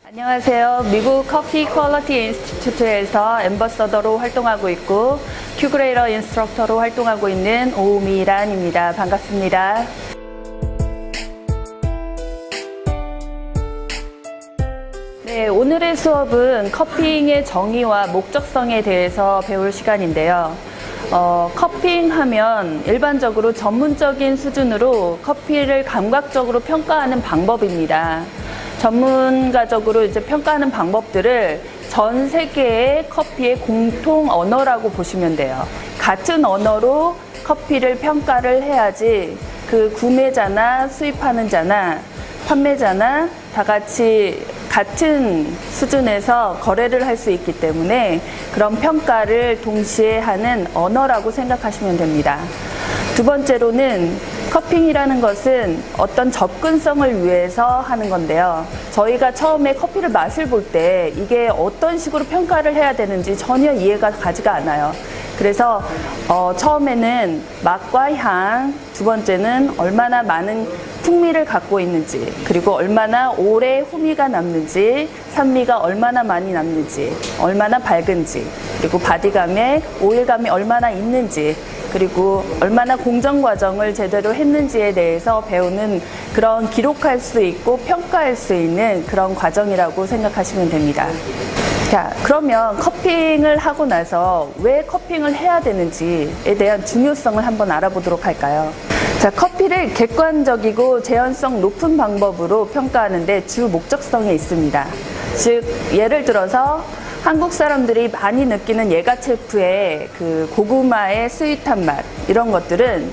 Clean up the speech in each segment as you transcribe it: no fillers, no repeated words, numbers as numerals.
안녕하세요. 미국 커피 퀄리티 인스티튜트에서 앰버서더로 활동하고 있고 큐그레이러 인스트럭터로 활동하고 있는 오미란입니다. 반갑습니다. 네, 오늘의 수업은 커핑의 정의와 목적성에 대해서 배울 시간인데요. 커핑 하면 일반적으로 전문적인 수준으로 커피를 감각적으로 평가하는 방법입니다. 전문가적으로 이제 평가하는 방법들을 전 세계의 커피의 공통 언어라고 보시면 돼요. 같은 언어로 커피를 평가를 해야지 그 구매자나 수입하는 자나 판매자나 다 같이 같은 수준에서 거래를 할 수 있기 때문에 그런 평가를 동시에 하는 언어라고 생각하시면 됩니다. 두 번째로는 커핑이라는 것은 어떤 접근성을 위해서 하는 건데요. 저희가 처음에 커피를 맛을 볼 때 이게 어떤 식으로 평가를 해야 되는지 전혀 이해가 가지가 않아요. 그래서 처음에는 맛과 향, 두 번째는 얼마나 많은 풍미를 갖고 있는지, 그리고 얼마나 오래 후미가 남는지, 산미가 얼마나 많이 남는지, 얼마나 밝은지, 그리고 바디감에 오일감이 얼마나 있는지, 그리고 얼마나 공정 과정을 제대로 했는지에 대해서 배우는 그런 기록할 수 있고 평가할 수 있는 그런 과정이라고 생각하시면 됩니다. 자, 그러면 커핑을 하고 나서 왜 커핑을 해야 되는지에 대한 중요성을 한번 알아보도록 할까요? 자, 커피를 객관적이고 재현성 높은 방법으로 평가하는데 주 목적성이 있습니다. 즉, 예를 들어서 한국 사람들이 많이 느끼는 예가체프의 그 고구마의 스윗한 맛, 이런 것들은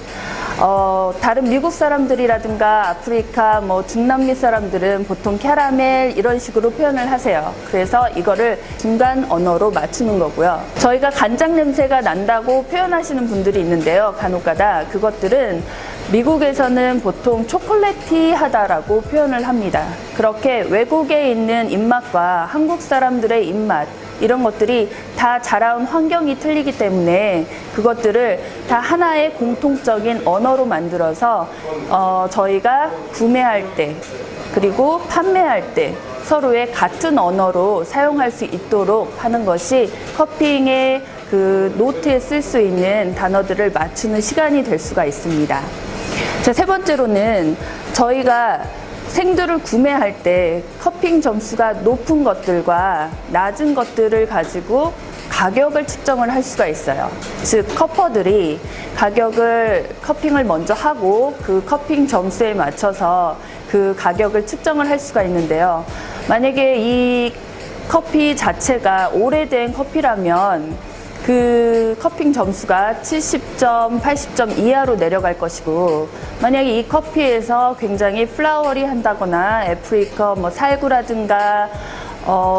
다른 미국 사람들이라든가 아프리카, 중남미 사람들은 보통 캐러멜 이런 식으로 표현을 하세요. 그래서 이거를 중간 언어로 맞추는 거고요. 저희가 간장 냄새가 난다고 표현하시는 분들이 있는데요. 간혹가다 그것들은 미국에서는 보통 초콜릿티하다라고 표현을 합니다. 그렇게 외국에 있는 입맛과 한국 사람들의 입맛, 이런 것들이 다 자라온 환경이 틀리기 때문에 그것들을 다 하나의 공통적인 언어로 만들어서 저희가 구매할 때 그리고 판매할 때 서로의 같은 언어로 사용할 수 있도록 하는 것이 커핑의 그 노트에 쓸 수 있는 단어들을 맞추는 시간이 될 수가 있습니다. 자, 세 번째로는 저희가 생두를 구매할 때 커핑 점수가 높은 것들과 낮은 것들을 가지고 가격을 측정을 할 수가 있어요. 즉, 커퍼들이 커핑을 먼저 하고 그 커핑 점수에 맞춰서 그 가격을 측정을 할 수가 있는데요. 만약에 이 커피 자체가 오래된 커피라면 그 커핑 점수가 70점, 80점 이하로 내려갈 것이고, 만약에 이 커피에서 굉장히 플라워리한다거나 애프리커, 살구라든가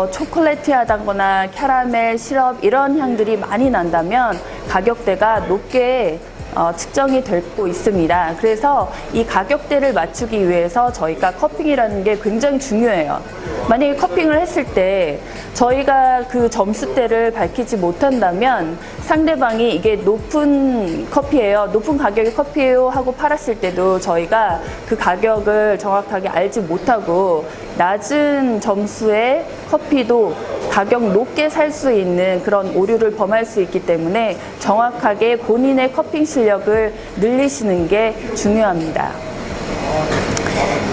초콜릿티하다거나 캐러멜, 시럽 이런 향들이 많이 난다면 가격대가 높게 측정이 되고 있습니다. 그래서 이 가격대를 맞추기 위해서 저희가 커핑이라는 게 굉장히 중요해요. 만약에 커핑을 했을 때 저희가 그 점수대를 밝히지 못한다면 상대방이 이게 높은 커피예요, 높은 가격의 커피예요 하고 팔았을 때도 저희가 그 가격을 정확하게 알지 못하고 낮은 점수의 커피도 가격 높게 살 수 있는 그런 오류를 범할 수 있기 때문에 정확하게 본인의 커핑 실력을 늘리시는 게 중요합니다.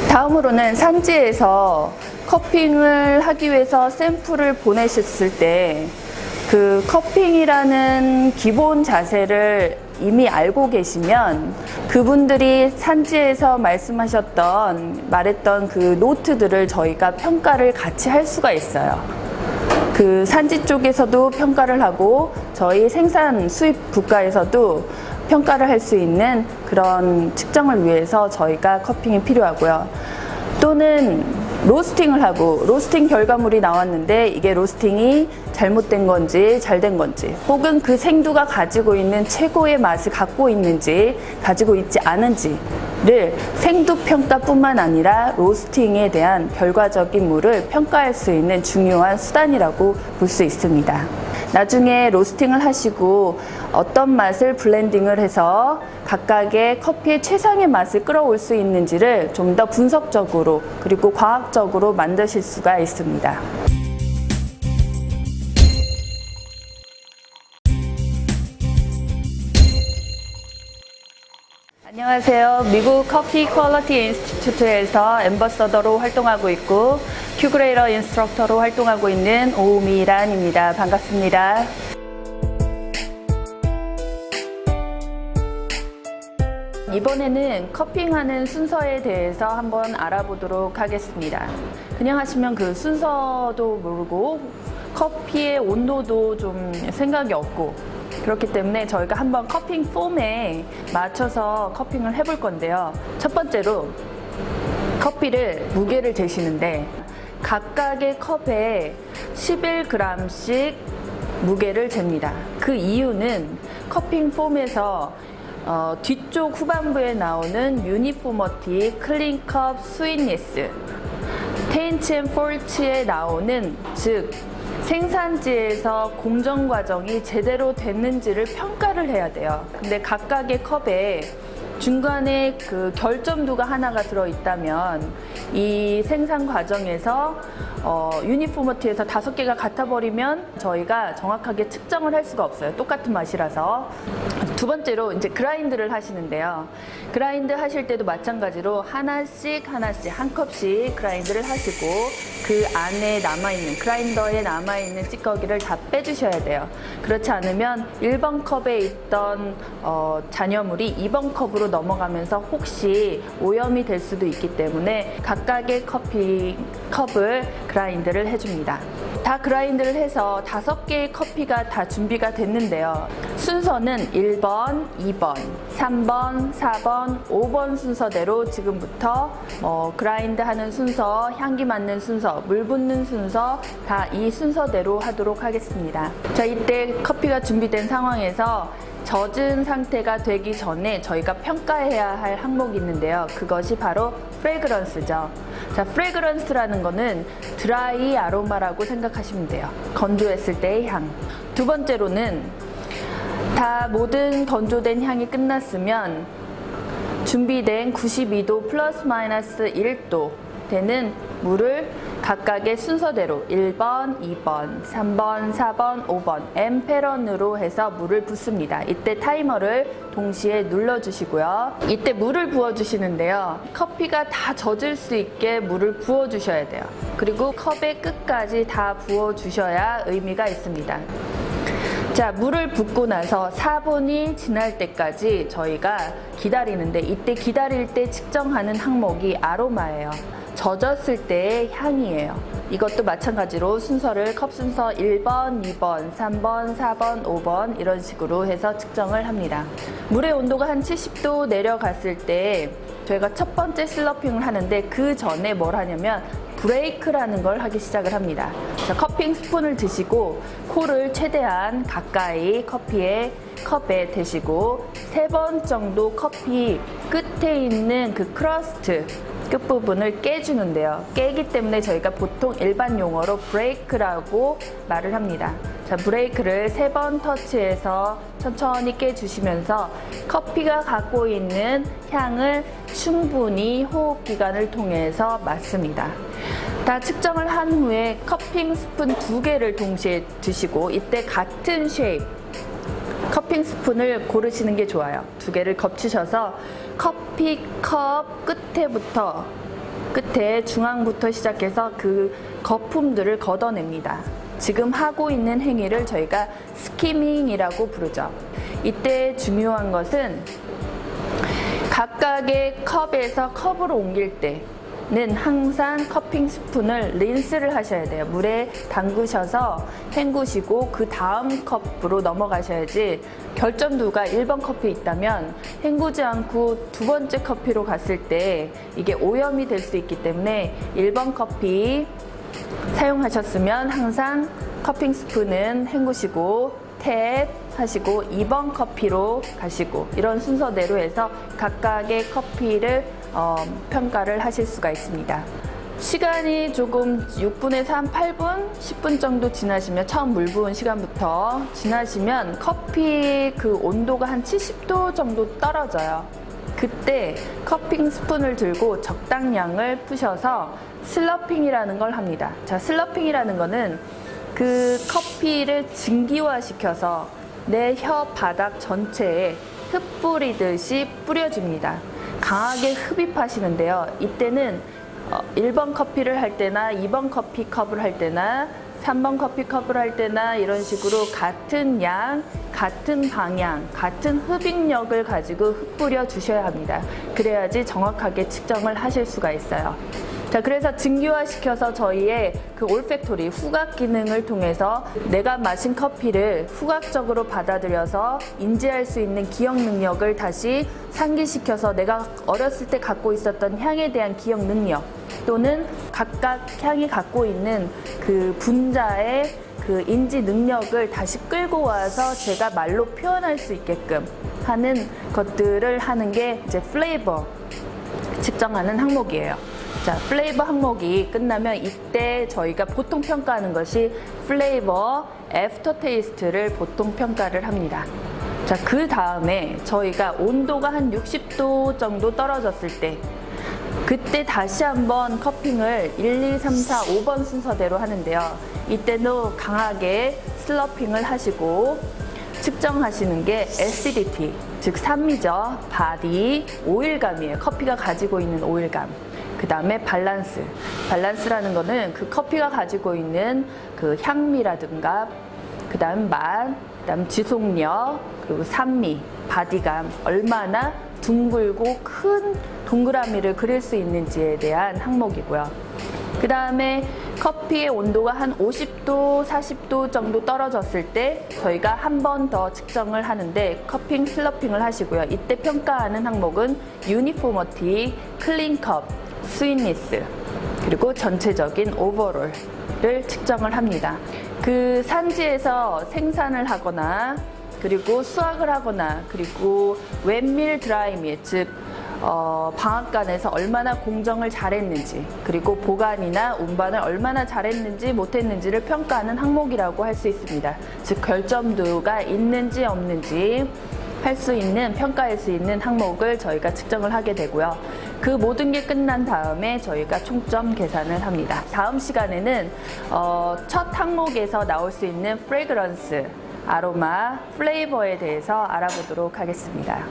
다음으로는 산지에서 커핑을 하기 위해서 샘플을 보내셨을 때 그 커핑이라는 기본 자세를 이미 알고 계시면 그분들이 산지에서 말했던 그 노트들을 저희가 평가를 같이 할 수가 있어요. 그 산지 쪽에서도 평가를 하고 저희 생산 수입 국가에서도 평가를 할 수 있는 그런 측정을 위해서 저희가 커핑이 필요하고요. 또는 로스팅을 하고 로스팅 결과물이 나왔는데 이게 로스팅이 잘못된 건지 잘 된 건지, 혹은 그 생두가 가지고 있는 최고의 맛을 갖고 있는지 가지고 있지 않은지를 생두 평가뿐만 아니라 로스팅에 대한 결과적인 물을 평가할 수 있는 중요한 수단이라고 볼 수 있습니다. 나중에 로스팅을 하시고 어떤 맛을 블렌딩을 해서 각각의 커피의 최상의 맛을 끌어올 수 있는지를 좀 더 분석적으로 그리고 과학적으로 만드실 수가 있습니다. 안녕하세요. 미국 커피 퀄리티 인스티튜트에서 앰버서더로 활동하고 있고 큐그레이러 인스트럭터로 활동하고 있는 오미란입니다. 반갑습니다. 이번에는 커핑하는 순서에 대해서 한번 알아보도록 하겠습니다. 그냥 하시면 그 순서도 모르고 커피의 온도도 좀 생각이 없고 그렇기 때문에 저희가 한번 커핑 폼에 맞춰서 커핑을 해볼 건데요. 첫 번째로 커피를 무게를 재시는데 각각의 컵에 11g씩 무게를 잽니다. 그 이유는 커핑 폼에서 뒤쪽 후반부에 나오는 유니포머티, 클린컵, 스윗니스, 테인치 앤 폴치에 나오는 즉 생산지에서 공정 과정이 제대로 됐는지를 평가를 해야 돼요. 근데 각각의 컵에 중간에 그 결점두가 하나가 들어있다면 이 생산 과정에서 유니포머티에서 5개가 같아버리면 저희가 정확하게 측정을 할 수가 없어요. 똑같은 맛이라서. 두 번째로 이제 그라인드를 하시는데요. 그라인드 하실 때도 마찬가지로 하나씩 한 컵씩 그라인드를 하시고 그 안에 남아있는 그라인더에 남아있는 찌꺼기를 다 빼주셔야 돼요. 그렇지 않으면 1번 컵에 있던 잔여물이 2번 컵으로 넘어가면서 혹시 오염이 될 수도 있기 때문에 각각의 커피 컵을 그라인드를 해줍니다. 다 그라인드를 해서 5개의 커피가 다 준비가 됐는데요. 순서는 1번, 2번, 3번, 4번, 5번 순서대로 지금부터 그라인드 하는 순서, 향기 맡는 순서, 물 붓는 순서 다 이 순서대로 하도록 하겠습니다. 자, 이때 커피가 준비된 상황에서 젖은 상태가 되기 전에 저희가 평가해야 할 항목이 있는데요. 그것이 바로 프레그런스죠. 자, 프레그런스라는 거는 드라이 아로마라고 생각하시면 돼요. 건조했을 때의 향. 두 번째로는 다 모든 건조된 향이 끝났으면 준비된 92도 플러스 마이너스 1도 되는 물을 각각의 순서대로 1번, 2번, 3번, 4번, 5번 앰페런으로 해서 물을 붓습니다. 이때 타이머를 동시에 눌러주시고요. 이때 물을 부어주시는데요. 커피가 다 젖을 수 있게 물을 부어주셔야 돼요. 그리고 컵의 끝까지 다 부어주셔야 의미가 있습니다. 자, 물을 붓고 나서 4분이 지날 때까지 저희가 기다리는데 이때 기다릴 때 측정하는 항목이 아로마예요. 젖었을 때의 향이에요. 이것도 마찬가지로 순서를 컵 순서 1번, 2번, 3번, 4번, 5번 이런 식으로 해서 측정을 합니다. 물의 온도가 한 70도 내려갔을 때 저희가 첫 번째 슬러핑을 하는데 그 전에 뭘 하냐면 브레이크라는 걸 하기 시작을 합니다. 자, 커핑 스푼을 드시고 코를 최대한 가까이 커피의 컵에 대시고 3번 정도 커피 끝에 있는 그 크러스트 끝부분을 깨주는데요. 깨기 때문에 저희가 보통 일반 용어로 브레이크라고 말을 합니다. 자, 브레이크를 3번 터치해서 천천히 깨주시면서 커피가 갖고 있는 향을 충분히 호흡기관을 통해서 맡습니다. 다 측정을 한 후에 커핑 스푼 2개를 동시에 드시고 이때 같은 쉐입 커핑 스푼을 고르시는 게 좋아요. 2개를 겹치셔서 커피컵 끝에 중앙부터 시작해서 그 거품들을 걷어냅니다. 지금 하고 있는 행위를 저희가 스키밍이라고 부르죠. 이때 중요한 것은 각각의 컵에서 컵으로 옮길 때는 항상 커핑 스푼을 린스를 하셔야 돼요. 물에 담그셔서 헹구시고 그 다음 컵으로 넘어가셔야지 결점두가 1번 컵에 있다면 헹구지 않고 2번째 커피로 갔을 때 이게 오염이 될 수 있기 때문에 1번 커피 사용하셨으면 항상 커핑 스푼은 헹구시고 탭 하시고 2번 커피로 가시고 이런 순서대로 해서 각각의 커피를 평가를 하실 수가 있습니다. 시간이 조금 6분에서 한 8분, 10분 정도 지나시면 처음 물 부은 시간부터 지나시면 커피 그 온도가 한 70도 정도 떨어져요. 그때 커핑 스푼을 들고 적당량을 푸셔서 슬러핑이라는 걸 합니다. 자, 슬러핑이라는 거는 그 커피를 증기화시켜서 내 혀 바닥 전체에 흩뿌리듯이 뿌려줍니다. 강하게 흡입하시는데요. 이때는 1번 커피를 할 때나 2번 커피 컵을 할 때나 3번 커피 컵을 할 때나 이런 식으로 같은 양, 같은 방향, 같은 흡입력을 가지고 흩뿌려 주셔야 합니다. 그래야지 정확하게 측정을 하실 수가 있어요. 자, 그래서 증기화시켜서 저희의 그 올팩토리, 후각 기능을 통해서 내가 마신 커피를 후각적으로 받아들여서 인지할 수 있는 기억 능력을 다시 상기시켜서 내가 어렸을 때 갖고 있었던 향에 대한 기억 능력 또는 각각 향이 갖고 있는 그 분자의 그 인지 능력을 다시 끌고 와서 제가 말로 표현할 수 있게끔 하는 것들을 하는 게 이제 플레이버 측정하는 항목이에요. 자, 플레이버 항목이 끝나면 이때 저희가 보통 평가하는 것이 플레이버 애프터 테이스트를 보통 평가를 합니다. 자, 그 다음에 저희가 온도가 한 60도 정도 떨어졌을 때 그때 다시 한번 커핑을 1, 2, 3, 4, 5번 순서대로 하는데요. 이때도 강하게 슬러핑을 하시고 측정하시는 게 acidity, 즉 산미죠. 바디, 오일감이에요. 커피가 가지고 있는 오일감. 그 다음에 밸런스라는 거는 그 커피가 가지고 있는 그 향미라든가 그 다음 맛, 그 다음 지속력, 그리고 산미, 바디감, 얼마나 둥글고 큰 동그라미를 그릴 수 있는지에 대한 항목이고요. 그 다음에 커피의 온도가 한 50도, 40도 정도 떨어졌을 때 저희가 한 번 더 측정을 하는데 커핑 슬러핑을 하시고요. 이때 평가하는 항목은 유니포머티, 클린컵, 스윗니스, 그리고 전체적인 오버롤을 측정을 합니다. 그 산지에서 생산을 하거나 그리고 수확을 하거나 그리고 웹밀, 드라이밀, 즉 방앗간에서 얼마나 공정을 잘했는지 그리고 보관이나 운반을 얼마나 잘했는지 못했는지를 평가하는 항목이라고 할 수 있습니다. 즉 결점도가 있는지 없는지 할 수 있는, 평가할 수 있는 항목을 저희가 측정을 하게 되고요. 그 모든 게 끝난 다음에 저희가 총점 계산을 합니다. 다음 시간에는 첫 항목에서 나올 수 있는 프레그런스, 아로마, 플레이버에 대해서 알아보도록 하겠습니다.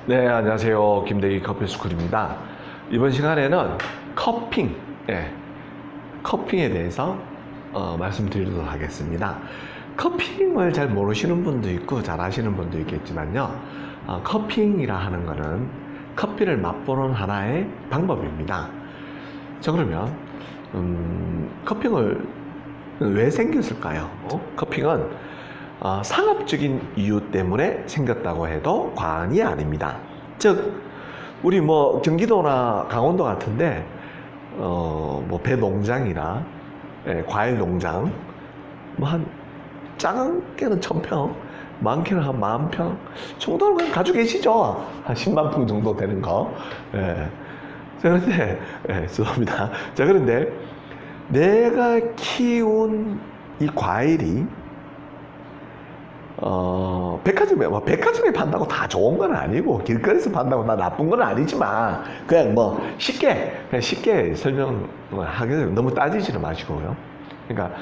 네, 안녕하세요. 김대기 커피스쿨입니다. 이번 시간에는 커핑에 대해서 말씀드리도록 하겠습니다. 커핑을 잘 모르시는 분도 있고 잘 아시는 분도 있겠지만요. 커핑이라 하는 것은 커피를 맛보는 하나의 방법입니다. 자, 그러면 커핑을 왜 생겼을까요? 커핑은 상업적인 이유 때문에 생겼다고 해도 과언이 아닙니다. 즉 우리 뭐 경기도나 강원도 같은데 뭐 배농장이나 과일 농장 뭐 한 작은 게는 1000평, 많게는 한 10,000평 정도는 가지고 계시죠. 한 10만 평 정도 되는 거. 자, 그런데 죄송합니다. 자, 그런데 내가 키운 이 과일이 백화점에 판다고 다 좋은 건 아니고 길거리에서 판다고 다 나쁜 건 아니지만 그냥 뭐 쉽게 설명하기 너무 따지지는 마시고요. 그러니까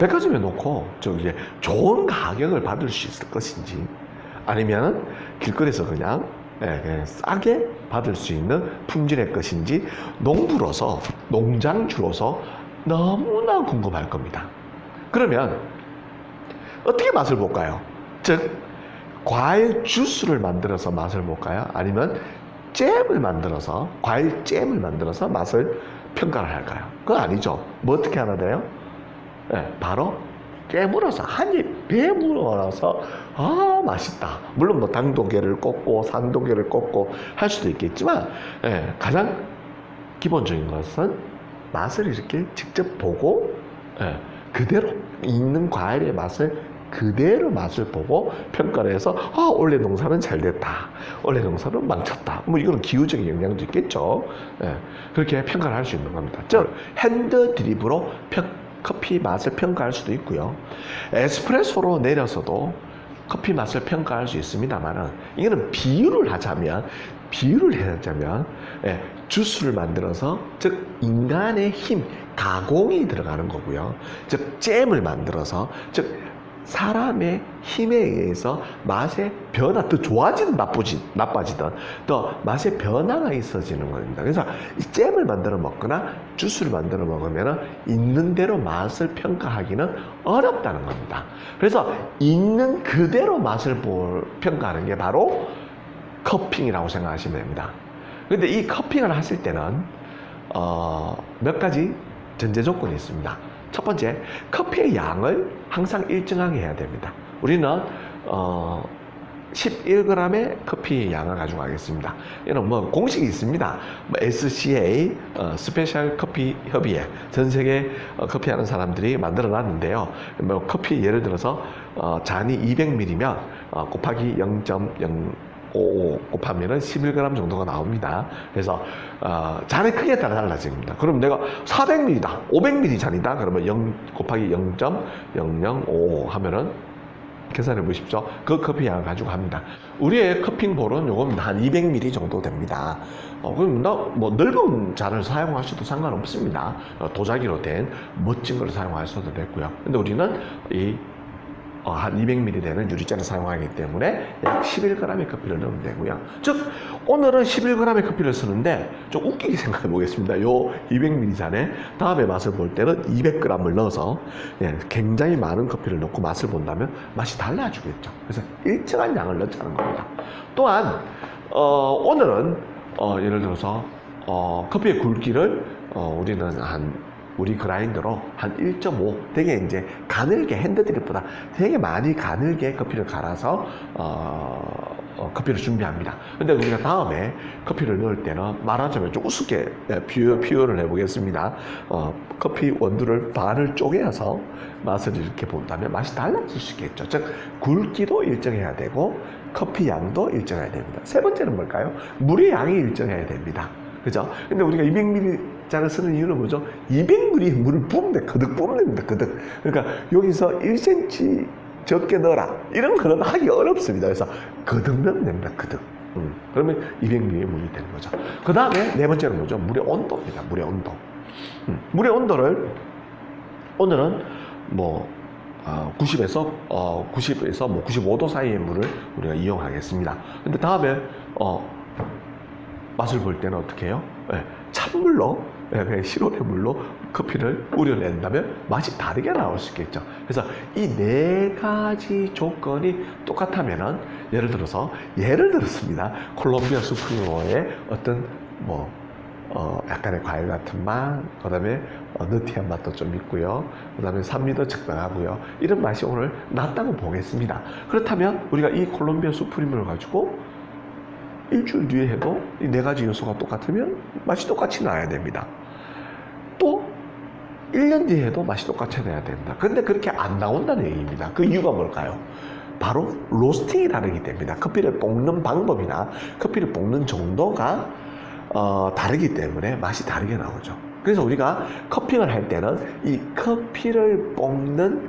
백화점에 놓고 저기 좋은 가격을 받을 수 있을 것인지 아니면 길거리에서 그냥 싸게 받을 수 있는 품질의 것인지 농장주로서 너무나 궁금할 겁니다. 그러면 어떻게 맛을 볼까요? 즉 과일 주스를 만들어서 맛을 볼까요? 아니면 과일 잼을 만들어서 맛을 평가를 할까요? 그건 아니죠. 뭐 어떻게 하나 돼요? 바로 깨물어서 한입 베물어서 맛있다. 물론 뭐 당도계를 꽂고 산도계를 꽂고 할 수도 있겠지만 가장 기본적인 것은 맛을 이렇게 직접 보고 그대로 있는 과일의 맛을 그대로 맛을 보고 평가를 해서 올해 농사는 잘 됐다, 올해 농사는 망쳤다. 뭐 이거는 기후적인 영향도 있겠죠. 예, 그렇게 평가를 할 수 있는 겁니다. 즉 핸드 드립으로 커피 맛을 평가할 수도 있고요. 에스프레소로 내려서도 커피 맛을 평가할 수 있습니다만은 이거는 비유를 하자면 예, 주스를 만들어서 즉 인간의 힘, 가공이 들어가는 거고요. 즉 잼을 만들어서 즉 사람의 힘에 의해서 맛의 변화, 더 좋아지든 나빠지든 더 맛의 변화가 있어지는 겁니다. 그래서 이 잼을 만들어 먹거나 주스를 만들어 먹으면 있는 대로 맛을 평가하기는 어렵다는 겁니다. 그래서 있는 그대로 맛을 평가하는 게 바로 커핑이라고 생각하시면 됩니다. 그런데 이 커핑을 하실 때는 몇 가지 전제 조건이 있습니다. 첫 번째, 커피의 양을 항상 일정하게 해야 됩니다. 우리는 11g의 커피 양을 가지고 가겠습니다. 이런 뭐 공식이 있습니다. SCA 스페셜 커피 협의회, 전 세계 커피하는 사람들이 만들어 놨는데요. 뭐 커피 예를 들어서 잔이 200ml면 곱하기 0.055 곱하면은 11g 정도가 나옵니다. 그래서 잔의 크기에 따라 달라집니다. 그럼 내가 400ml다, 500ml 잔이다. 그러면 0 곱하기 0.0055 하면은 계산해 보십시오. 그 커피 양을 가지고 합니다. 우리의 커핑볼은 요건 한 200ml 정도 됩니다. 그럼 뭐 넓은 잔을 사용하셔도 상관없습니다. 도자기로 된 멋진 걸 사용하셔도 되고요. 근데 우리는 한 200ml 되는 유리잔을 사용하기 때문에 약 11g의 커피를 넣으면 되고요. 즉 오늘은 11g의 커피를 쓰는데 좀 웃기게 생각해 보겠습니다. 요 200ml 잔에 다음에 맛을 볼 때는 200g을 넣어서 굉장히 많은 커피를 넣고 맛을 본다면 맛이 달라지겠죠. 그래서 일정한 양을 넣자는 겁니다. 또한 오늘은 예를 들어서 커피의 굵기를 우리는 우리 그라인더로 한 1.5 되게 이제 가늘게, 핸드드립보다 되게 많이 가늘게 커피를 갈아서 커피를 준비합니다. 근데 우리가 다음에 커피를 넣을 때는 말하자면 좀 우습게 표현을 해보겠습니다. 커피 원두를 반을 쪼개서 맛을 이렇게 본다면 맛이 달라질 수 있겠죠. 즉 굵기도 일정해야 되고 커피 양도 일정해야 됩니다. 세 번째는 뭘까요? 물의 양이 일정해야 됩니다. 그죠? 근데 우리가 200ml 잔을 쓰는 이유는 뭐죠? 200ml 물을 부으면 돼. 거득 부으면 됩니다. 거득. 그러니까 여기서 1cm 적게 넣어라. 이런 거는 하기 어렵습니다. 그래서 거득 넣으면 됩니다. 거득. 그러면 200ml 물이 되는 거죠. 그 다음에 네 번째는 뭐죠? 물의 온도입니다. 물의 온도. 물의 온도를 오늘은 뭐 90에서 뭐 95도 사이의 물을 우리가 이용하겠습니다. 근데 다음에 맛을 볼 때는 어떻게 해요? 찬물로, 그냥 실온의 물로 커피를 우려낸다면 맛이 다르게 나올 수 있겠죠. 그래서 이 네 가지 조건이 똑같다면은 예를 들었습니다. 콜롬비아 수프리모의 어떤 약간의 과일 같은 맛, 그 다음에 너티한 맛도 좀 있고요. 그 다음에 산미도 적당하고요. 이런 맛이 오늘 났다고 보겠습니다. 그렇다면 우리가 이 콜롬비아 수프리모를 가지고 일주일 뒤에 해도 이 네 가지 요소가 똑같으면 맛이 똑같이 나야 됩니다. 또 1년 뒤에 해도 맛이 똑같이 나야 된다. 근데 그렇게 안 나온다는 얘기입니다. 그 이유가 뭘까요? 바로 로스팅이 다르기 때문이다. 커피를 볶는 방법이나 커피를 볶는 정도가 다르기 때문에 맛이 다르게 나오죠. 그래서 우리가 커핑을 할 때는 이 커피를 볶는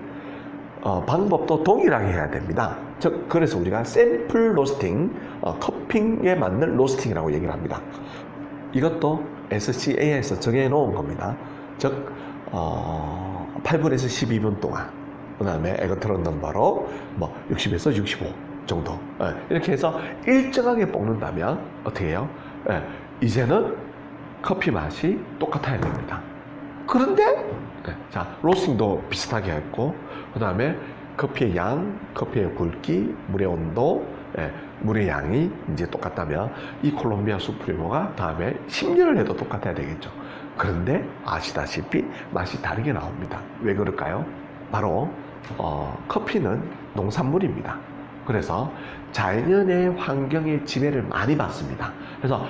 방법도 동일하게 해야 됩니다. 즉 그래서 우리가 샘플 로스팅, 커핑에 맞는 로스팅이라고 얘기를 합니다. 이것도 SCA에서 정해 놓은 겁니다. 즉 8분에서 12분 동안, 그 다음에 에그트론 넘버로 60에서 65 정도 이렇게 해서 일정하게 볶는다면 어떻게 해요? 이제는 커피 맛이 똑같아야 됩니다. 그런데 자, 로스팅도 비슷하게 했고, 그 다음에 커피의 양, 커피의 굵기, 물의 온도, 물의 양이 이제 똑같다면 이 콜롬비아 수프리모가 다음에 10년을 해도 똑같아야 되겠죠. 그런데 아시다시피 맛이 다르게 나옵니다. 왜 그럴까요? 바로 커피는 농산물입니다. 그래서 자연의 환경의 지배를 많이 받습니다. 그래서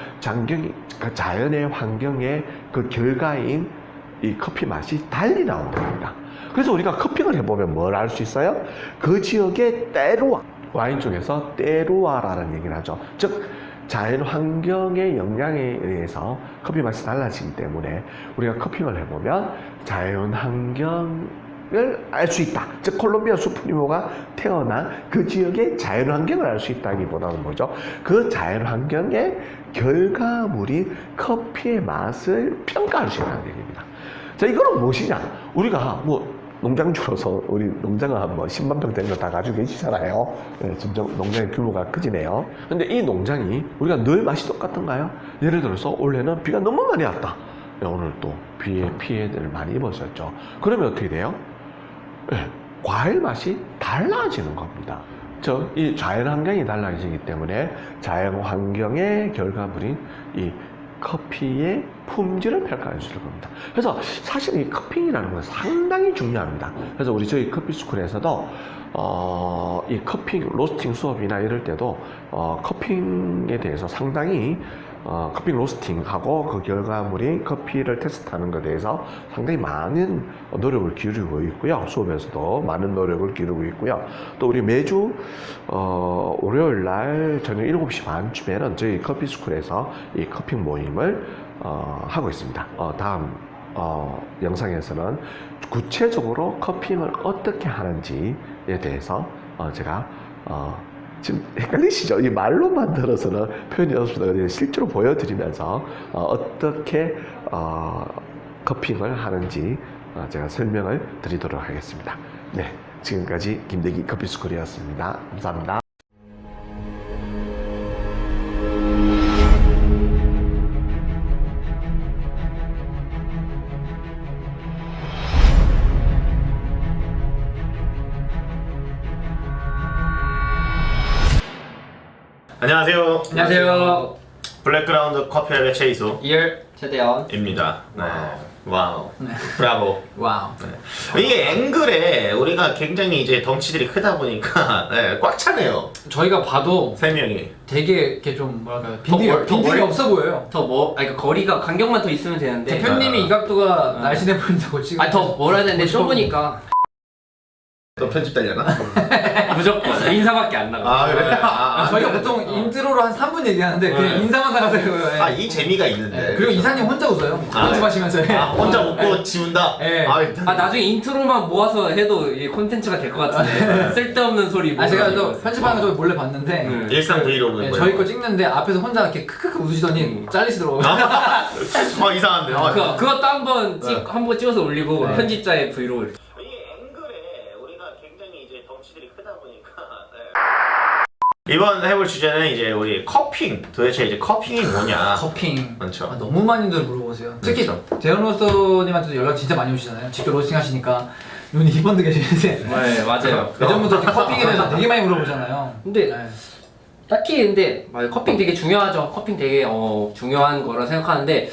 자연의 환경의 그 결과인 이 커피 맛이 달리 나온답니다. 그래서 우리가 커핑을 해보면 뭘 알 수 있어요? 그 지역의 때루아, 와인 쪽에서 때루아라는 얘기를 하죠. 즉 자연 환경의 영향에 의해서 커피 맛이 달라지기 때문에 우리가 커핑을 해보면 자연 환경을 알 수 있다. 즉 콜롬비아 수프리모가 태어난 그 지역의 자연 환경을 알 수 있다기보다는 뭐죠? 그 자연 환경의 결과물이 커피의 맛을 평가할 수 있다는 얘기입니다. 자, 이거는 무엇이냐? 우리가 뭐 농장주로서 우리 농장은 한 뭐 10만 평 되는 거 다 가지고 계시잖아요. 네, 점점 농장의 규모가 커지네요. 근데 이 농장이 우리가 늘 맛이 똑같은가요? 예를 들어서 올해는 비가 너무 많이 왔다. 네, 오늘 또 비에 피해를 많이 입으셨죠. 그러면 어떻게 돼요? 네, 과일 맛이 달라지는 겁니다. 즉, 이 자연 환경이 달라지기 때문에 자연 환경의 결과물인 이 커피의 품질을 평가해 줄 겁니다. 그래서 사실 이 커핑이라는 건 상당히 중요합니다. 그래서 우리 저희 커피스쿨에서도 이 커핑 로스팅 수업이나 이럴 때도 커핑에 대해서 상당히 커피 로스팅하고 그 결과물이 커피를 테스트하는 것에 대해서 상당히 많은 노력을 기울이고 있고요. 수업에서도 많은 노력을 기울이고 있고요. 또 우리 매주 월요일 날 저녁 7시 반쯤에는 저희 커피스쿨에서 이 커핑 모임을 하고 있습니다. 다음 영상에서는 구체적으로 커핑을 어떻게 하는지에 대해서 제가 지금 헷갈리시죠? 이 말로만 들어서는 표현이 없습니다. 실제로 보여드리면서 어떻게 커핑을 하는지 제가 설명을 드리도록 하겠습니다. 네, 지금까지 김대기 커피스쿨이었습니다. 감사합니다. 안녕하세요. 안녕하세요. 블랙그라운드 커피랩의 최이수 2열 최대현. 입니다. 네. 와우. 네. 브라보. 와우. 네. 이게 앵글에 우리가 굉장히 이제 덩치들이 크다 보니까 네, 꽉 차네요. 저희가 봐도 세 명이. 되게 이렇게 좀 뭐랄까요 더 빈틈이 멀- 없어 보여요. 아니 그 거리가 간격만 더 있으면 되는데 대표님이 이 각도가 날씬해 보인다고 지금. 아니 더 뭐라 해야 되는데 좁으니까 너 편집되려나? 무조건 인사밖에 안 나가. 아 그래? 저희가 보통 인트로로 한 3분 얘기하는데 그냥 네. 인사만 나가세요. 아 이 재미가 있는데. 네. 그리고 이사님 혼자 웃어요. 혼자 마시면서. 혼자 웃고 지운다? 네. 아 나중에 인트로만 모아서 해도 이게 콘텐츠가 될 것 같은데 쓸데없는 소리. 제가 또 편집하는 거 몰래 봤는데 일상 브이로그. 네, 저희 거 찍는데 앞에서 혼자 이렇게 크크크 웃으시더니 잘리시더라고요. 이상한데. 그것도 한번 네. 한번 찍어서 올리고 네. 편집자의 브이로그. 이게 앵글에 우리가 굉장히 이제 덩치들이 크다 보니까 이번 해볼 주제는 이제 우리 커핑. 도대체 이제 커핑이 뭐냐? 커핑. 그렇죠. 너무 많이들 물어보세요. 특히 대현 로스터님한테도 연락 진짜 많이 오시잖아요. 직접 로스팅 하시니까 눈이 입번도 계시는데 네 맞아요. 예전부터 이렇게 커핑에 대해서 되게 많이 물어보잖아요. 근데 네. 딱히 근데 커핑 되게 중요하죠. 커핑 되게 중요한 거라 생각하는데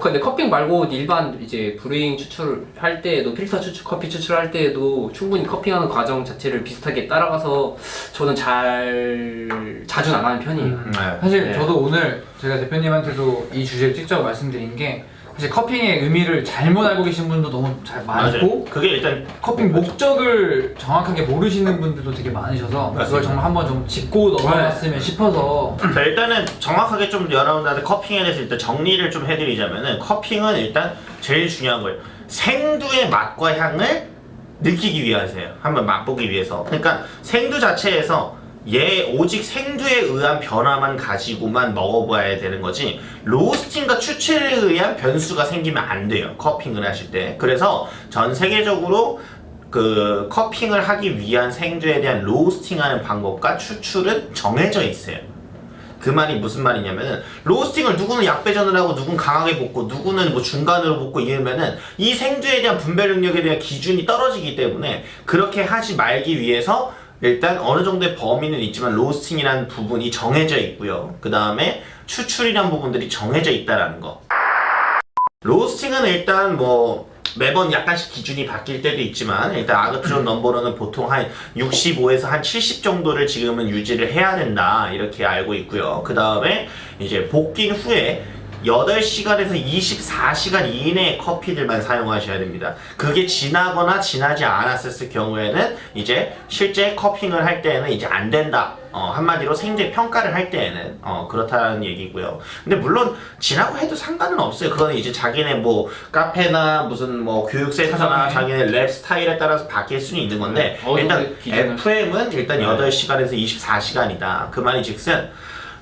근데 커핑 말고 일반 이제 브루잉 추출할 때에도 필터 추출 커피 추출할 때에도 충분히 커핑하는 과정 자체를 비슷하게 따라가서 저는 자주는 안 하는 편이에요. 사실 네. 저도 오늘 제가 대표님한테도 이 주제를 찍자고 말씀드린 게 사실 커핑의 의미를 잘못 알고 계신 분도 너무 잘 많고 그게 일단 커핑 목적을 정확하게 모르시는 분들도 되게 많으셔서 그걸 맞습니다. 정말 한번 좀 짚고 넘어갔으면 싶어서 자, 일단은 정확하게 좀 여러분들한테 커핑에 대해서 일단 정리를 좀 해드리자면은 커핑은 일단 제일 중요한 거예요. 생두의 맛과 향을 느끼기 위해서예요. 한번 맛보기 위해서. 그러니까 생두 자체에서 오직 생두에 의한 변화만 가지고만 먹어봐야 되는 거지 로스팅과 추출에 의한 변수가 생기면 안 돼요. 커핑을 하실 때. 그래서 전 세계적으로 그 커핑을 하기 위한 생두에 대한 로스팅하는 방법과 추출은 정해져 있어요. 그 말이 무슨 말이냐면은 로스팅을 누구는 약배전을 하고 누구는 강하게 볶고 누구는 뭐 중간으로 볶고 이러면은 이 생두에 대한 분배 능력에 대한 기준이 떨어지기 때문에 그렇게 하지 말기 위해서 일단 어느 정도의 범위는 있지만 로스팅이라는 부분이 정해져 있고요. 그 다음에 추출이라는 부분들이 정해져 있다라는 거. 로스팅은 일단 뭐 매번 약간씩 기준이 바뀔 때도 있지만 일단 아그트론 넘버로는 보통 한 65에서 한 70 정도를 지금은 유지를 해야 된다 이렇게 알고 있고요. 그 다음에 이제 볶인 후에 8시간에서 24시간 이내의 커피들만 사용하셔야 됩니다. 그게 지나거나 지나지 않았을 경우에는 이제 실제 커핑을 할 때에는 이제 안 된다. 한마디로 생제 평가를 할 때에는 그렇다는 얘기고요. 근데 물론 지나고 해도 상관은 없어요. 그거는 이제 자기네 뭐 카페나 무슨 뭐 교육센터나 자기네 랩 스타일에 따라서 바뀔 수는 있는 건데 일단 FM은 일단 8시간에서 24시간이다. 그 말이 즉슨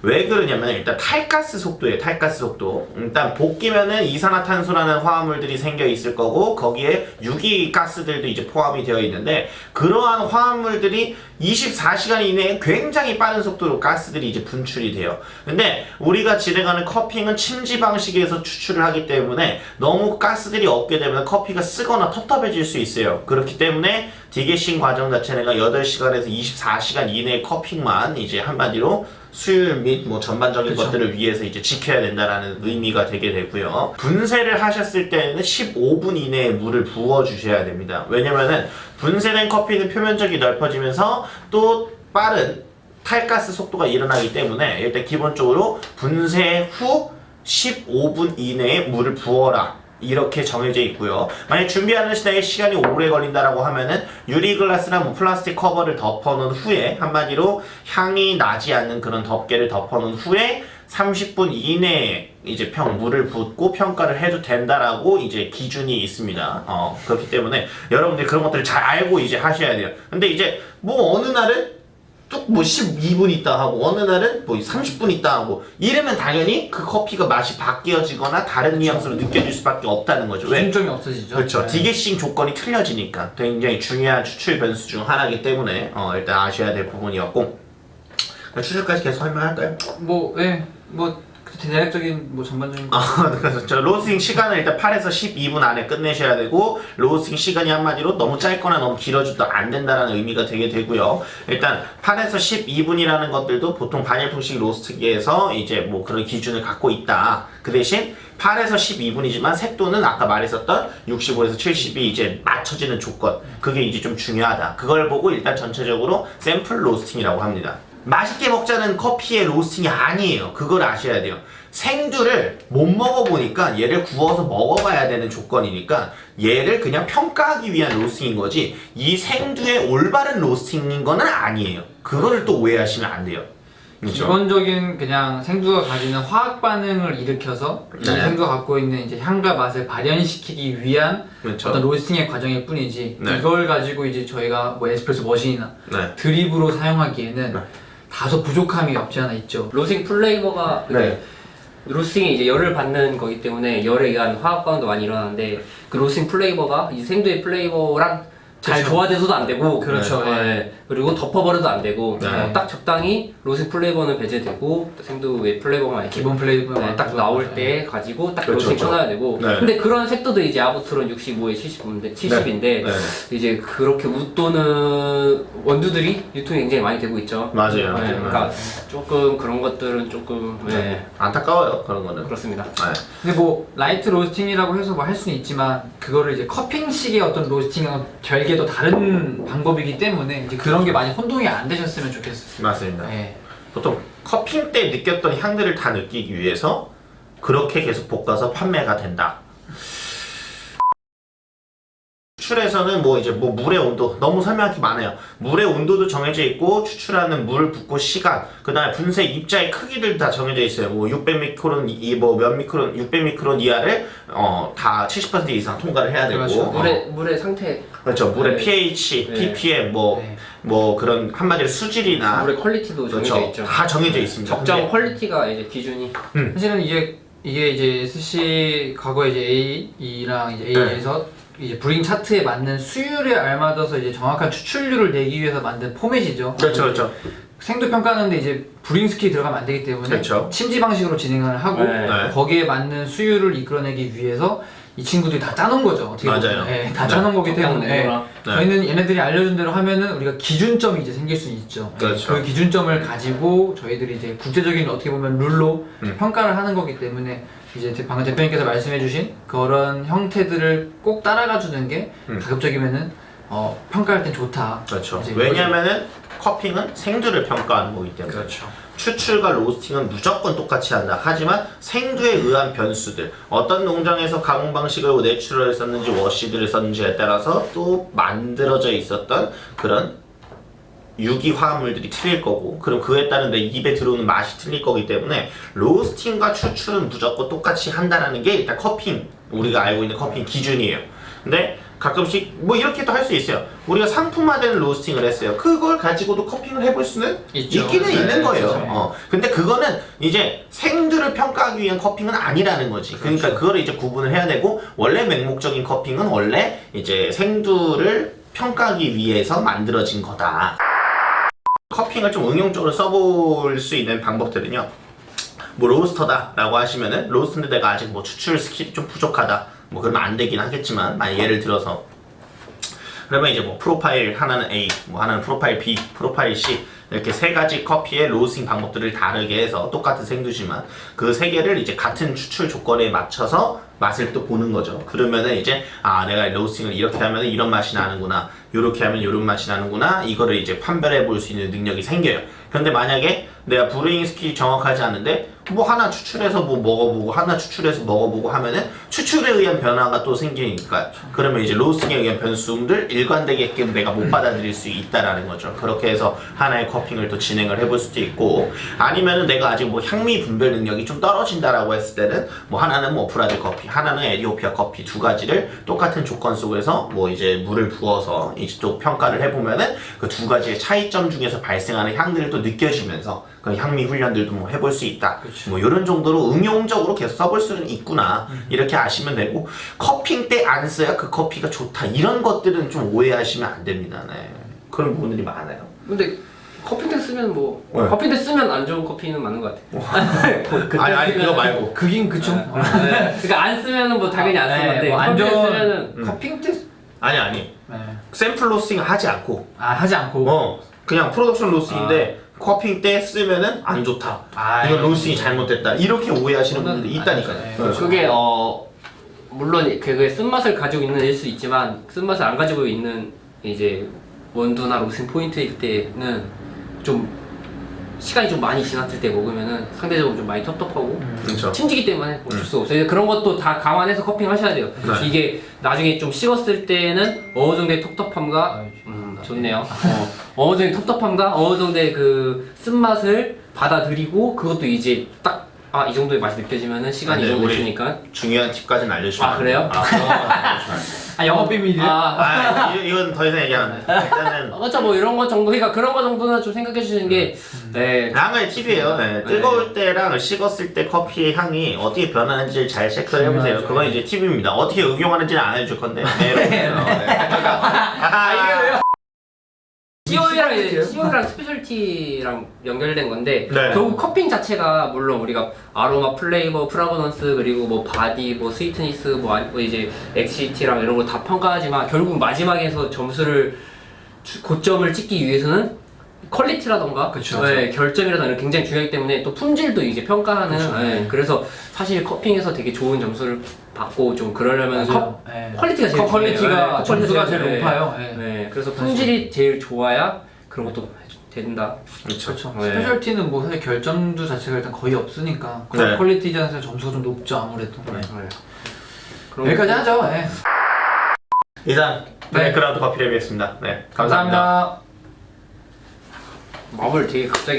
왜 그러냐면 일단 탈가스 속도예요. 탈가스 속도. 일단 볶이면은 이산화탄소라는 화합물들이 생겨 있을 거고 거기에 유기가스들도 이제 포함이 되어 있는데 그러한 화합물들이 24시간 이내에 굉장히 빠른 속도로 가스들이 이제 분출이 돼요. 근데 우리가 진행하는 커핑은 침지 방식에서 추출을 하기 때문에 너무 가스들이 없게 되면 커피가 쓰거나 텁텁해질 수 있어요. 그렇기 때문에 디게싱 과정 자체가 8시간에서 24시간 이내의 커핑만 이제 한마디로 수율 및 뭐 전반적인 것들을 위해서 이제 지켜야 된다라는 의미가 되게 되고요. 분쇄를 하셨을 때는 15분 이내에 물을 부어 주셔야 됩니다. 왜냐면은 분쇄된 커피는 표면적이 넓어지면서 또 빠른 탈가스 속도가 일어나기 때문에 일단 기본적으로 분쇄 후 15분 이내에 물을 부어라. 이렇게 정해져 있고요. 만약 준비하는 시간이 오래 걸린다라고 하면은 유리글라스나 뭐 플라스틱 커버를 덮어놓은 후에 한마디로 향이 나지 않는 그런 덮개를 덮어놓은 후에 30분 이내에 이제 물을 붓고 평가를 해도 된다라고 이제 기준이 있습니다. 그렇기 때문에 여러분들 그런 것들을 잘 알고 이제 하셔야 돼요. 근데 이제 뭐 어느 날은 뚝 뭐 12분 있다 하고 어느 날은 뭐 30분 있다 하고 이러면 당연히 그 커피가 맛이 바뀌어지거나 다른 뉘앙스로 느껴질 수밖에 없다는 거죠. 왜? 기준점이 없어지죠. 그렇죠. 디게싱 조건이 틀려지니까 굉장히 중요한 추출 변수 중 하나이기 때문에 일단 아셔야 될 부분이었고 추출까지 계속 설명할까요? 뭐 대략적인 뭐 전반적인 그래서 저 로스팅 시간을 일단 8에서 12분 안에 끝내셔야 되고 로스팅 시간이 한마디로 너무 짧거나 너무 길어져도 안 된다는 의미가 되게 되고요. 일단 8에서 12분이라는 것들도 보통 반열풍식 로스트기에서 이제 뭐 그런 기준을 갖고 있다. 그 대신 8에서 12분이지만 색도는 아까 말했었던 65에서 70이 이제 맞춰지는 조건. 그게 이제 좀 중요하다. 그걸 보고 일단 전체적으로 샘플 로스팅이라고 합니다. 맛있게 먹자는 커피의 로스팅이 아니에요. 그걸 아셔야 돼요. 생두를 못 먹어보니까 얘를 구워서 먹어봐야 되는 조건이니까 얘를 그냥 평가하기 위한 로스팅인 거지 이 생두의 올바른 로스팅인 거는 아니에요. 그거를 또 오해하시면 안 돼요. 그렇죠? 기본적인 그냥 생두가 가지는 화학 반응을 일으켜서 이 생두가 갖고 있는 이제 향과 맛을 발현시키기 위한 그렇죠. 어떤 로스팅의 과정일 뿐이지 이걸 가지고 이제 저희가 뭐 에스프레소 머신이나 드립으로 사용하기에는 다소 부족함이 없지 않아 있죠. 로스팅 플레이버가 로스팅이 이제 열을 받는 거기 때문에 열에 의한 화학 반응도 많이 일어나는데 그 로스팅 플레이버가 이 생두의 플레이버랑 잘 조화돼서도 안 되고 그렇죠. 그리고 덮어버려도 안 되고 딱 적당히 로스팅 플레이버는 배제되고 생두의 플레이버만 기본 플레이버만 딱 나올 때 가지고 딱 그렇죠, 로스팅 쳐놔야 되고 근데 그런 색도도 이제 아부트론 65에 70인데 이제 그렇게 웃도는 원두들이 유통이 굉장히 많이 되고 있죠. 맞아요. 그러니까 조금 그런 것들은 조금 안타까워요. 그런 거는. 그렇습니다. 근데 뭐 라이트 로스팅이라고 해서 뭐 할 수는 있지만 그거를 이제 커핑식의 어떤 로스팅은 별개 또 다른 방법이기 때문에 이제 그런 게 많이 혼동이 안 되셨으면 좋겠어요. 맞습니다. 보통 커핑 때 느꼈던 향들을 다 느끼기 위해서 그렇게 계속 볶아서 판매가 된다. 추출에서는 뭐 이제 뭐 물의 온도 너무 설명할 게 많아요. 물의 온도도 정해져 있고 추출하는 물 붓고 시간, 그다음에 분쇄 입자의 크기들 다 정해져 있어요. 뭐 600미크론 몇 미크론 600미크론 이하를 다 70% 이상 통과를 해야 되고 그렇죠. 물의 상태 그렇죠. 물의 pH, ppm 뭐 그런 한마디로 수질이나 물의 퀄리티도 정해져 그렇죠. 있죠. 다 정해져 있습니다. 적정 퀄리티가 이제 기준이 사실은 이게 이제 SC 과거에 이제 A랑 이제 A에서 이제 브링 차트에 맞는 수율에 알맞아서 이제 정확한 추출률을 내기 위해서 만든 포맷이죠. 그렇죠. 생두 평가하는데 이제 브링 스킬이 들어가면 안 되기 때문에 그렇죠. 침지 방식으로 진행을 하고 거기에 맞는 수율을 이끌어내기 위해서 이 친구들이 다 짜놓은 거죠. 어떻게 맞아요. 보면. 다 짜놓은 거기 때문에 저희는 얘네들이 알려준 대로 하면은 우리가 기준점이 이제 생길 수 있죠. 그렇죠. 그 기준점을 가지고 저희들이 이제 국제적인 어떻게 보면 룰로 평가를 하는 거기 때문에 이제 방금 대표님께서 말씀해주신 그런 형태들을 꼭 따라가 주는 게 가급적이면은 평가할 땐 좋다. 그렇죠. 이제 왜냐면은 커핑은 생두를 평가하는 거기 때문에. 그렇죠. 추출과 로스팅은 무조건 똑같이 한다. 하지만 생두에 의한 변수들, 어떤 농장에서 가공 방식을 내추럴을 썼는지 워시드를 썼는지에 따라서 또 만들어져 있었던 그런 유기 화합물들이 틀릴 거고, 그럼 그에 따른 내 입에 들어오는 맛이 틀릴 거기 때문에 로스팅과 추출은 무조건 똑같이 한다는 게 일단 커핑, 우리가 알고 있는 커핑 기준이에요. 근데 가끔씩 뭐 이렇게도 할 수 있어요. 우리가 상품화된 로스팅을 했어요. 그걸 가지고도 커핑을 해볼 수는 있죠. 있기는 네, 있는 거예요. 그렇죠. 근데 그거는 이제 생두를 평가하기 위한 커핑은 아니라는 거지. 그러니까 그거를 이제 구분을 해야 되고, 원래 맹목적인 커핑은 원래 이제 생두를 평가하기 위해서 만들어진 거다. 커핑을 좀 응용적으로 써볼 수 있는 방법들은요, 뭐 로스터다 라고 하시면은, 로스터인데 내가 아직 뭐 추출 스킬이 좀 부족하다, 뭐 그러면 안 되긴 하겠지만, 만약 예를 들어서 그러면 이제 뭐 프로파일 하나는 A, 뭐 하나는 프로파일 B, 프로파일 C, 이렇게 세 가지 커피의 로스팅 방법들을 다르게 해서 똑같은 생두지만 그 세 개를 이제 같은 추출 조건에 맞춰서 맛을 또 보는 거죠. 그러면은 이제 내가 로스팅을 이렇게 하면 이런 맛이 나는구나, 요렇게 하면 요런 맛이 나는구나, 이거를 이제 판별해 볼 수 있는 능력이 생겨요. 그런데 만약에 내가 브루잉 스킬이 정확하지 않은데 뭐 하나 추출해서 뭐 먹어보고 하나 추출해서 먹어보고 하면은 추출에 의한 변화가 또 생기니까, 그러면 이제 로스팅에 의한 변수들 일관되게끔 내가 못 받아들일 수 있다라는 거죠. 그렇게 해서 하나의 커핑을 또 진행을 해볼 수도 있고, 아니면은 내가 아직 뭐 향미 분별 능력이 좀 떨어진다라고 했을 때는 뭐 하나는 뭐 브라질 커피, 하나는 에티오피아 커피, 두 가지를 똑같은 조건 속에서 뭐 이제 물을 부어서 이제 또 평가를 해보면은 그 두 가지의 차이점 중에서 발생하는 향들을 또 느껴지면서 그 향미 훈련들도 뭐 해볼 수 있다. 뭐 이런 정도로 응용적으로 계속 써볼 수는 있구나. 이렇게 아시면 되고, 커핑 때 안 써야 그 커피가 좋다, 이런 것들은 좀 오해하시면 안 됩니다. 네. 그런 부분들이 많아요. 근데 커피 때 쓰면 뭐 네. 커피 때 쓰면 안 좋은 커피는 많은 것 같아요. 그때 아니 쓰면- 그거 말고. 그긴 그쵸. 네. 그러니까 안 쓰면은 뭐 당연히 안 쓰는데 뭐 커피 때 안전- 쓰면은 커핑 때 아니 네. 샘플 로스팅 하지 않고 하지 않고 그냥 프로덕션 로스팅인데 커핑 때 쓰면은 안 좋다, 이건 로스팅이 잘못됐다, 이렇게 오해하시는 그건 분들이 있다니까요. 아니죠. 네. 그게 물론 그게 쓴맛을 가지고 있는 수 있지만 쓴맛을 안 가지고 있는 이제 원두나 로스팅 포인트일 때는 좀 시간이 좀 많이 지났을 때 먹으면은 상대적으로 좀 많이 텁텁하고 그렇죠. 침지기 때문에 어쩔 수가 없어요. 그런 것도 다 감안해서 커핑 하셔야 돼요. 네. 이게 나중에 좀 식었을 때는 어느 정도의 텁텁함과 좋네요. 어느 정도의 텁텁함과 어느 정도의 그 쓴맛을 받아들이고, 그것도 이제 딱 이 정도의 맛이 느껴지면은 시간이 이 네, 정도 우리 있으니까. 중요한 팁까지는 알려주시면 그래요? 그런 건 알려주시면 안 돼요. 영업 비밀이에요? 이건 더 이상 얘기 안 해. 일단은 맞아, 뭐 이런 거 정도, 그러니까 그런 거 정도는 좀 생각해 주시는 게, 네. 한 가지 팁이에요. 네. 뜨거울 때랑 식었을 때 커피의 향이 어떻게 변하는지를 잘 체크를 해보세요. 그건 이제 팁입니다. 어떻게 응용하는지는 안 해줄 건데. 네, 그러니까 CO랑 스페셜티랑 연결된 건데, 네. 결국 커핑 자체가 물론 우리가 아로마, 플레이버, 프라그넌스, 그리고 뭐 바디, 뭐 스위트니스, 뭐 이제 엑시티랑 이런 거 다 평가하지만, 결국 마지막에서 점수를 고점을 찍기 위해서는 퀄리티라던가 그쵸. 네, 결점이라던가 굉장히 중요하기 때문에 또 품질도 이제 평가하는 네, 그래서 사실 커핑에서 되게 좋은 점수를 받고 좀 그러려면 네. 퀄리티가 제일 퀄리티가 중요해요. 네, 점수가 제일 네. 높아요. 네. 네, 그래서 품질이 제일 좋아야 그런 것도 된다. 그렇죠. 네. 스페셜티는 뭐 사실 결점도 자체가 일단 거의 없으니까 네. 퀄리티 자체가 점수가 좀 높죠 아무래도. 네. 그럼 여기까지 하죠. 네. 이상 네. 그라운드 커피 레비였습니다. 네, 감사합니다. 감사합니다. 마블 되게 갑자기